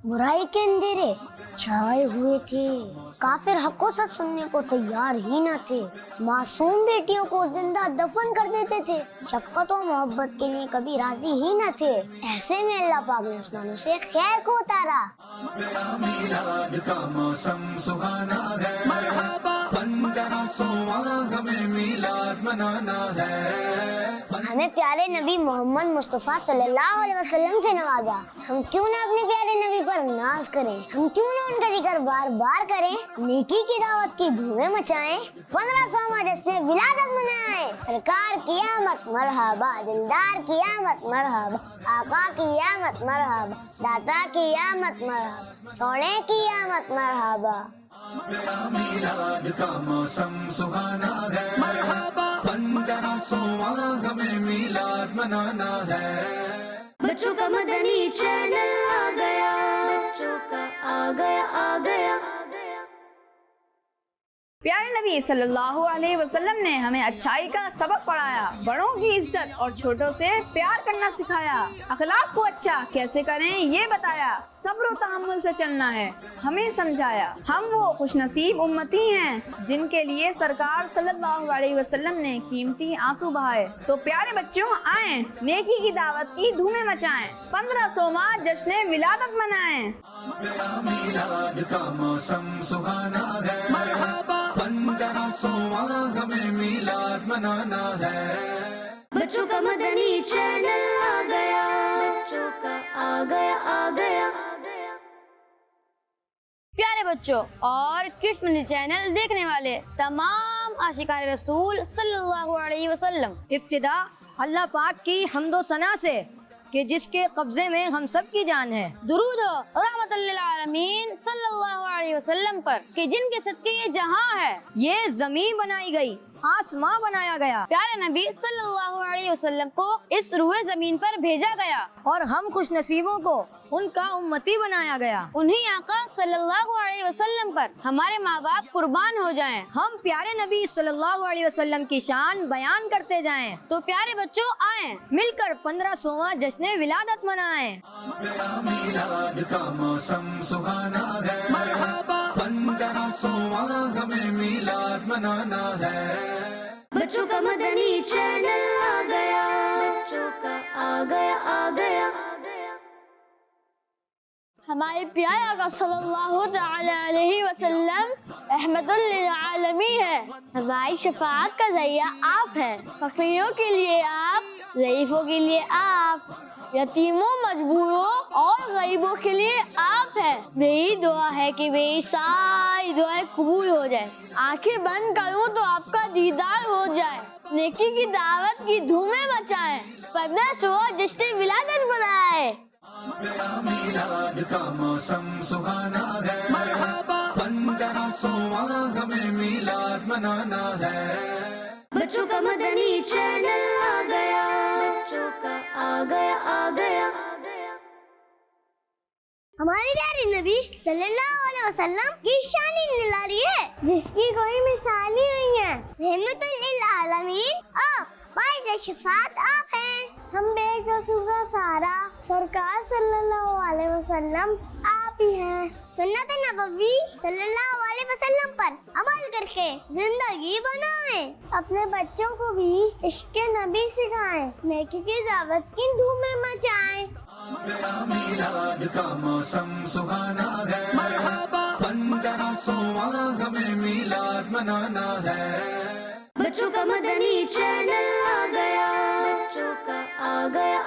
बुराई के अंधेरे छाए हुए थे। काफिर हक को सच सुनने को तैयार ही न थे। मासूम बेटियों को जिंदा दफन कर देते थे। शफकत और मोहब्बत के लिए कभी राजी ही न थे। ऐसे में अल्लाह पाक ने आसमानों से खैर को उतारा। मीलाद का मौसम सुहाना है, मरहबा 1500वां हमें मीलाद मनाना है। हमें प्यारे नबी मोहम्मद मुस्तफा सल्लल्लाहु अलैहि वसल्लम से नवाजा। हम क्यों ना अपने प्यारे नबी पर नाज करें, हम क्यों ना उनका जिक्र बार बार करें, नेकी की दावत की धूमें मचाएं, 1500वां जश्न विलादत मनाएं। सरकार की आमद मरहबा, दिलदार की आमद मरहबा, आका की आमद मरहबा, दाता की आमद मरहबा, सोने की आमद मरहबा। मीलाद का मौसम सुहाना है, मरहबा 1500वां हमें मीलाद मनाना है। बच्चों का मदनी चैनल आ गया, बच्चों का आ गया। प्यारे नबी सल्लल्लाहु अलैहि वसल्लम ने हमें अच्छाई का सबक पढ़ाया, बड़ों की इज्जत और छोटों से प्यार करना सिखाया, अखलाक को अच्छा कैसे करें ये बताया, सब्र और तहम्मुल से चलना है हमें समझाया। हम वो खुशनसीब उम्मती हैं जिनके लिए सरकार सल्लल्लाहु अलैहि वसल्लम ने कीमती आंसू बहाए। तो प्यारे बच्चों आए, नेकी की दावत की धूमें मचाएं, 1500वां जश्न विलादत मनाएं। मीलाद का मौसम सुहाना है, मरहबा 1500वां हमें मीलाद मनाना है। बच्चों का मदनी चैनल आ गया, बच्चों का आ गया। प्यारे बच्चों और किड्स मनी चैनल देखने वाले तमाम आशिकान रसूल सल्लल्लाहु अलैहि वसल्लम, इब्तिदा अल्लाह पाक की हम्दो सना से कि जिसके कब्जे में हम सब की जान है। दुरूद हो रहमतुल लिल आलमीन सल्लल्लाहु अलैहि वसल्लम पर कि जिनके सदके ये जहां है, ये जमीन बनाई गई, आसमां बनाया गया, प्यारे नबी सल्लल्लाहु अलैहि वसल्लम को इस रूए जमीन पर भेजा गया और हम खुश नसीबों को उनका उम्मती बनाया गया। उन्हीं आका सल्लल्लाहु अलैहि वसल्लम पर हमारे माँ बाप कुर्बान हो जाएं। हम प्यारे नबी सल्लल्लाहु अलैहि वसल्लम की शान बयान करते जाएं। तो प्यारे बच्चों आए, मिलकर 1500वां जश्न विलादत मनाएं। मीलाद का मौसम सुहाना है, मरहबा 1500वां हमें मीलाद मनाना है। बच्चों का मदनी चैनल आ गया, बच्चों का आ गया। हमारे प्यारे आका सल्लल्लाहु तआला अलैहि वसल्लम रहमतुल लिल आलमीन है। हमारी शफाअत का ज़रिया आप हैं। फकीरों के लिए आप, ज़ईफों के लिए आप, यतीमों, मजबूरों और गरीबों के लिए आप हैं। मेरी दुआ है कि मेरी सारी दुआएं कबूल हो जाए। आंखें बंद करूं तो आपका दीदार हो जाए। नेकी की दावत की धूमें मचाएं, 1500वां जश्न विलादत मनाएं। मीलाद का मौसम सुहाना है, मरहबा 1500वां हमें मीलाद मनाना है। बच्चों का मदनी चैनल आ गया, बच्चों का आ गया। हमारे प्यारे नबी सल्लल्लाहु अलैहि वसल्लम की शान निराली है, जिसकी कोई मिसाल ही नहीं है। रहमतुल लिल आलमीन आप, बाइस शफाअत आप हैं। हम बेकसूर का सहारा सरकार सल्लल्लाहु अलैहि वसल्लम आप ही हैं। सुन्नत नबवी सल्लल्लाहु अलैहि वसल्लम पर अमल करके जिंदगी बनाएं। अपने बच्चों को भी इश्क़ नबी सिखाएं, नेकी की दावत की धूमें मचाएं। मीलाद का मौसम सुहाना है, मरहबा 1500वां हमें मीलाद मनाना है। बच्चों का मदनी चैनल आ गया, बच्चों का आ गया।